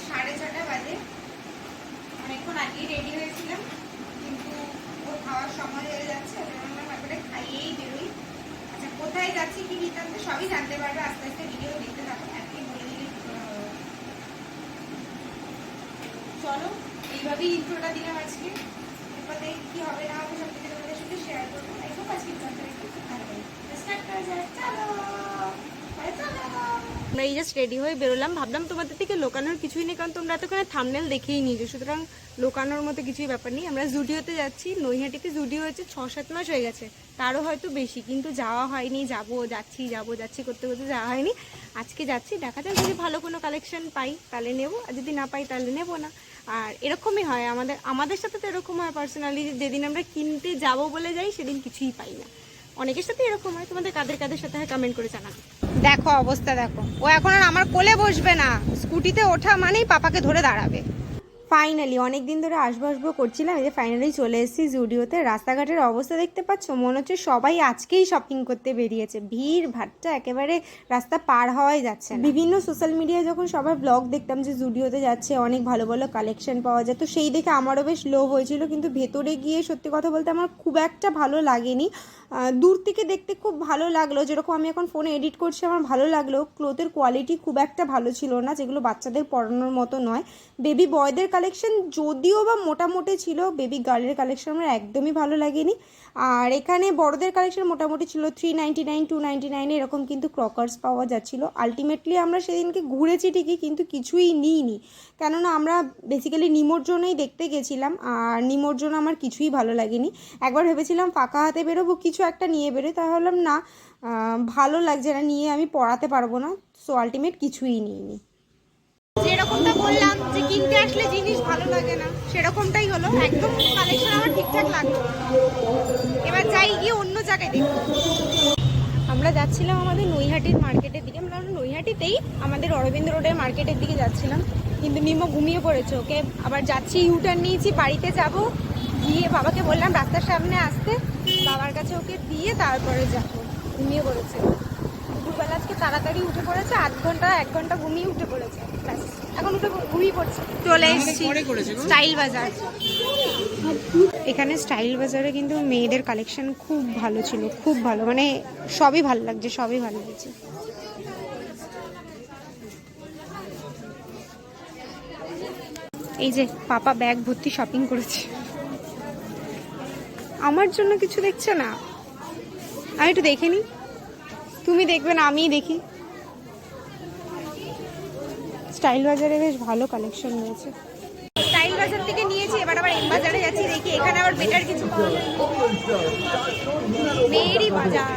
6:30 বাজে। অনেকক্ষণ আগেই রেডি হয়েছিলাম, কিন্তু ওর খাওয়ার সময় হয়ে যাচ্ছে, একবারে খাইয়েই বেরোই। আচ্ছা, কোথায় যাচ্ছি কি বৃত্তান্ত সবই জানতে পারবে, আস্তে আস্তে ভিডিও দেখতে থাকো। একই বলে দিলে চলো, এইভাবেই ইন্ট্রোটা দিলাম আজকে। এরপর দেখি কি হবে না হবে, সব কিছু তোমাদের সাথে শেয়ার করবো। একদম আজকে স্টার্ট করা যায়, চলো। আমরা এই জাস্ট রেডি হয়ে বেরোলাম। ভাবলাম তোমাদের থেকে লোকানোর কিছুই নেই, কারণ তোমরা এতক্ষণে থাম্বনেল দেখেই নিয়েছো, সুতরাং লোকানোর মতো কিছুই ব্যাপার নেই। আমরা জুডিওতে যাচ্ছি। নৈহাটিতে জুডিও হয়েছে 6-7 মাস হয়ে গেছে, তারও হয়তো বেশি, কিন্তু যাওয়া হয়নি। যাচ্ছি করতে করতে যাওয়া হয়নি। আজকে যাচ্ছি, দেখা যাক যদি ভালো কোনো কালেকশন পাই তাহলে নেবো, আর যদি না পাই তাহলে নেবো না। আর এরকমই হয় আমাদের সাথে, তো এরকম হয় পার্সোনালি, যেদিন আমরা কিনতে যাব বলে যাই সেদিন কিছুই পাই না। অনেকের সাথে এরকম হয়। তোমাদের কাদের সাথে হয় কমেন্ট করে জানাবে। দেখো অবস্থা দেখো, ও এখন আর আমার কোলে বসবে না, স্কুটিতে ওঠা মানেই পাপাকে ধরে দাঁড়াবে। ফাইনালি অনেকদিন ধরে আসবো করছিলাম, এই যে ফাইনালি চলে এসেছি জুডিওতে। রাস্তাঘাটের অবস্থা দেখতে পাচ্ছ, মনে হচ্ছে সবাই আজকেই শপিং করতে বেরিয়েছে। ভিড় ভাট্টা একেবারে রাস্তা পার হওয়াই যাচ্ছে না। বিভিন্ন সোশ্যাল মিডিয়ায় যখন সবার ব্লগ দেখতাম যে জুডিওতে যাচ্ছে, অনেক ভালো ভালো কালেকশন পাওয়া যায়, তো সেই দেখে আমারও বেশ লোভ হয়েছিল, কিন্তু ভেতরে গিয়ে সত্যি কথা বলতে আমার খুব একটা ভালো লাগেনি। দূর থেকে দেখতে খুব ভালো লাগলো, যেরকম আমি এখন ফোনে এডিট করছি আমার ভালো লাগলো। ক্লোথের কোয়ালিটি খুব একটা ভালো ছিল না, যেগুলো বাচ্চাদের পরানোর মতো নয়। বেবি বয়দের কালেকশন যদিও বা মোটামুটি ছিল, বেবি গার্লের কালেকশন আমার একদমই ভালো লাগেনি। আর এখানে বড়দের কালেকশন মোটামুটি ছিল, 399, 299 এরকম কিন্তু ক্রকার্স পাওয়া যাচ্ছিলো। আলটিমেটলি আমরা সেদিনকে ঘুরেছি ঠিকই, কিন্তু কিছুই নিইনি, কেননা আমরা বেসিক্যালি নিমোর জন্যই দেখতে গেছিলাম, আর নিমোর জন্য আমার কিছুই ভালো লাগেনি। একবার ভেবেছিলাম ফাঁকা হাতে বেরোবো, কিছু একটা নিয়ে বেরোই, তা ভাবলাম না, ভালো লাগছে না, নিয়ে আমি পড়াতে পারবো না, সো আলটিমেট কিছুই নিইনি। যেরকমটা বললাম যে কিনতে আসলে জিনিস ভালো লাগে না, সেরকমটাই হলো। একদম কালেকশন আমার ঠিকঠাক লাগলো। এবার যাই গিয়ে অন্য জায়গায় দেখবো। আমরা যাচ্ছিলাম আমাদের নৈহাটির মার্কেটের দিকে, আমরা নৈহাটিতেই আমাদের অরবিন্দ রোডের মার্কেটের দিকে যাচ্ছিলাম, কিন্তু নিমো ঘুমিয়ে পড়েছে। ওকে আবার যাচ্ছি, ইউটার্ন নিয়েছি, বাড়িতে যাব, গিয়ে বাবাকে বললাম রাস্তার সামনে আসতে, বাবার কাছে ওকে দিয়ে তারপরে যাবো। ঘুমিয়ে পড়েছে দুপুরবেলা, আজকে তাড়াতাড়ি উঠে পড়েছে, 1 ঘন্টা ঘুমিয়ে উঠে পড়েছে, ব্যাস এখন উঠে ঘুমিয়ে পড়ছে। চলে এসেছি স্টাইল বাজার। এখানে স্টাইল বাজারে কিন্তু মেয়েদের কালেকশন খুব ভালো ছিল, খুব ভালো, মানে সবই ভালো লাগছে, সবই ভালো লাগছে। এই যে পাপা ব্যাগ ভর্তি শপিং করেছে, আমার জন্য কিছু দেখছো না? আমি একটু দেখে নিই, তুমি দেখবে না আমিই দেখি। স্টাইল বাজারে বেশ ভালো কালেকশন রয়েছে। স্টাইল বাজার থেকে নিয়েছি, এবার আবার এম বাজারে যাচ্ছি, দেখি এখানে আবার বেটার কিছু পাওয়া যায়। মেয়েরই বাজার।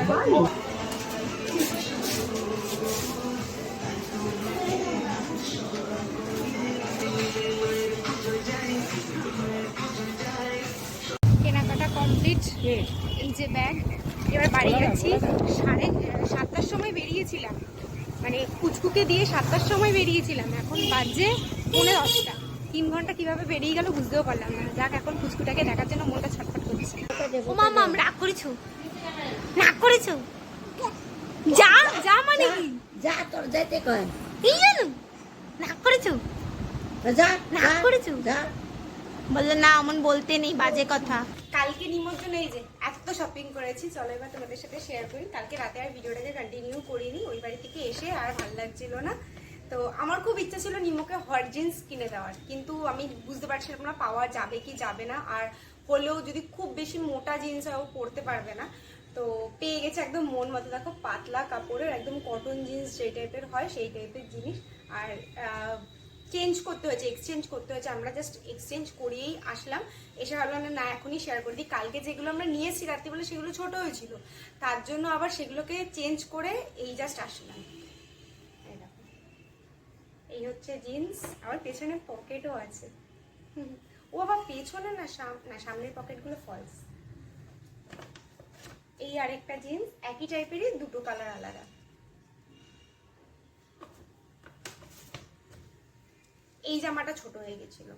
কেনাকাটা কমপ্লিট, এই যে ব্যাগ। এবার বাড়ি যাচ্ছি। 7:30টার সময় বেরিয়েছিলাম, মানে কুচকুকে দিয়ে 7টার সময় বেরিয়েছিলাম, এখন বাজে 9:45। 3 ঘন্টা কিভাবে বেরিয়ে গেল বুঝতেও পারলাম না। যাক, এখন কুচকুটাকে দেখার জন্য মনটা ছটফট করছে। ও মামা, রাগ করেছো? রাগ করেছো? যা যা, মানে কি যা, তোর যেতে কয়। এই জানো রাগ করেছো? যা, রাগ করেছো? যা। বললো না, অমন বলতে নেই, বাজে কথা। কালকে নিমন্ত্রণ, এই যে এত শপিং করেছি, চলো এবার তোমাদের সাথে শেয়ার করি। কালকে রাতে আর ভিডিওটাকে কন্টিনিউ করিনি, ওই বাড়ি থেকে এসে আর ভালো লাগছিল না। তো আমার খুব ইচ্ছা ছিল নিমোকে হট জিন্স কিনে দেওয়ার, কিন্তু আমি বুঝতে পারছিলাম না পাওয়া যাবে কি যাবে না, আর হলেও যদি খুব বেশি মোটা জিন্স হয় ও পরতে পারবে না। তো পেয়ে গেছে একদম মন মতো, দেখো পাতলা কাপড়ের একদম কটন জিন্স যে টাইপের হয় সেই টাইপের জিনিস। আর চেঞ্জ করতে হয়েছে, এক্সচেঞ্জ করতে হয়েছে, আমরা জাস্ট এক্সচেঞ্জ করিয়েই আসলাম। এসে ভাবলাম না এখনই শেয়ার করে দিই। কালকে যেগুলো আমরা নিয়েছি রাত্রিবেলা সেগুলো ছোট হয়েছিল, তার জন্য আবার সেগুলোকে চেঞ্জ করে এই জাস্ট আসলাম। এই হচ্ছে জিন্স, আবার পেছনে পকেটও আছে। ও আবার পেছনে না সামনের পকেটগুলো ফলস। এই আরেকটা জিন্স, একই টাইপেরই, দুটো কালার আলাদা। এই জামাটা ছোট হয়ে গেছিল,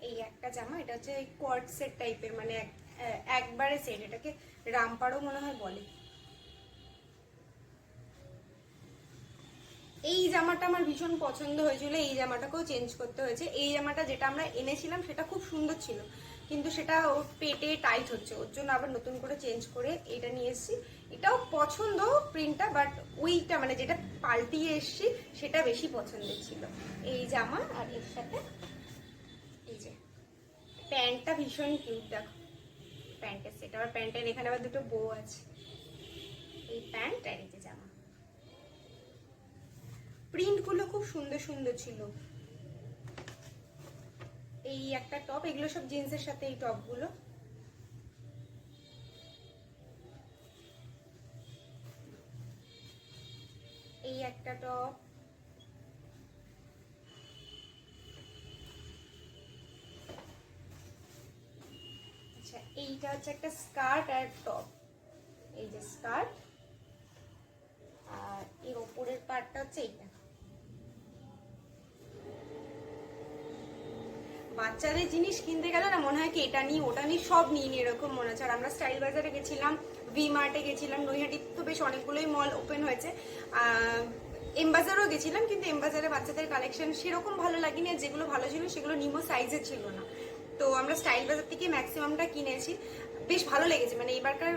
এই একটা জামা, এটা হচ্ছে কোয়ার্ড সেট টাইপের, মানে একবারে সেট, এটাকে রামপারও মনে হয় বলে। এই জামাটা আমার ভীষণ পছন্দ হয়েছিল, এই জামাটাকেও চেঞ্জ করতে হয়েছে। এই জামাটা যেটা আমরা এনেছিলাম সেটা খুব সুন্দর ছিল, কিন্তু সেটা ওর পেটে টাইট হচ্ছে, ওর জন্য আবার নতুন করে চেঞ্জ করে এটা নিয়ে এসেছি। এটাও পছন্দ প্রিন্টটা, বাট ওইটা মানে যেটা পাল্টিয়ে এসেছি সেটা বেশি পছন্দের ছিল। এই জামা আর এর সাথে এই যে প্যান্টটা ভীষণ কিউট, দেখো প্যান্টের সেট, আবার প্যান্টের এখানে আবার দুটো বো আছে। এই প্যান্ট আর এই যে জামা, প্রিন্ট গুলো খুব সুন্দর সুন্দর ছিল। এই একটা টপ, এগুলো সব জিন্সের সাথে এই টপ গুলো। এই একটা টপ, আচ্ছা এইটা হচ্ছে একটা স্কার্ট আর টপ, এই যে স্কার্ট, আর এর ওপরের পার্টটা হচ্ছে এইটা। বাচ্চাদের জিনিস কিনতে গেলে না মনে হয় কি এটা নিই ওটা নিই সব নিই এরকম মনে হচ্ছে। আর আমরা স্টাইল বাজারে গেছিলাম, ভি মার্টে গেছিলাম, নৈহাটি তো বেশ অনেকগুলোই মল ওপেন হয়েছে, এম বাজারও গেছিলাম, কিন্তু এম বাজারে বাচ্চাদের কালেকশন সেরকম ভালো লাগেনি, আর যেগুলো ভালো ছিল সেগুলো নিমো সাইজের ছিল না। তো আমরা স্টাইল বাজার থেকে ম্যাক্সিমামটা কিনেছি, বেশ ভালো লেগেছে। মানে এবারকার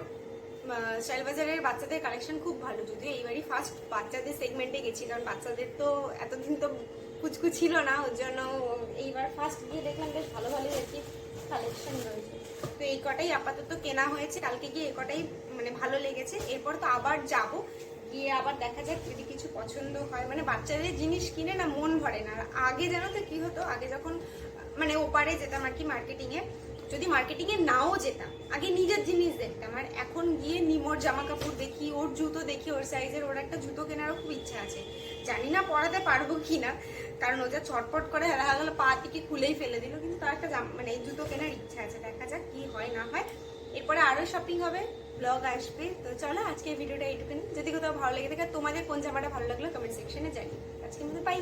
স্টাইল বাজারের বাচ্চাদের কালেকশন খুব ভালো, যদিও এইবারই ফার্স্ট বাচ্চাদের সেগমেন্টে গেছি, কারণ বাচ্চাদের তো এতদিন তো কুচকু ছিল না, ওর জন্য এইবার ফার্স্ট গিয়ে দেখলাম বেশ ভালো ভালো আর কি কালেকশন রয়েছে। তো এই কটাই আপাতত কেনা হয়েছে, কালকে গিয়ে এই কটাই মানে ভালো লেগেছে। এরপর তো আবার যাব, গিয়ে আবার দেখা যাক যদি কিছু পছন্দ হয়। মানে বাচ্চাদের জিনিস কিনে না মন ভরে না। আর আগে জানো তো কি হতো, আগে যখন মানে ওপারে যেতাম আর কি মার্কেটিংয়ে, যদি মার্কেটিংয়ে নাও যেতাম আগে নিজের জিনিস দেখতাম, আর এখন গিয়ে নিমোর জামা কাপড় দেখি, ওর জুতো দেখি, ওর সাইজের, ওর একটা জুতো কেনারও খুব ইচ্ছা আছে। জানি না পরাতে পারবো কিনা, কারণ ও যা ছটপট করে দেখা গেলো পা থেকে খুলেই ফেলে দিল, কিন্তু তার একটা মানে এই জুতো কেনার ইচ্ছা আছে, দেখা যাক কি হয় না হয়। এরপরে আরো শপিং হবে, ব্লগ আসবে। তো চলো আজকে ভিডিওটা এইটুকুনি, যদি কোথাও ভালো লেগে থাকে, তোমাদের কোন জামাটা ভালো লাগলো কমেন্ট সেকশনে জানিও। আজকে মধ্যে বাই।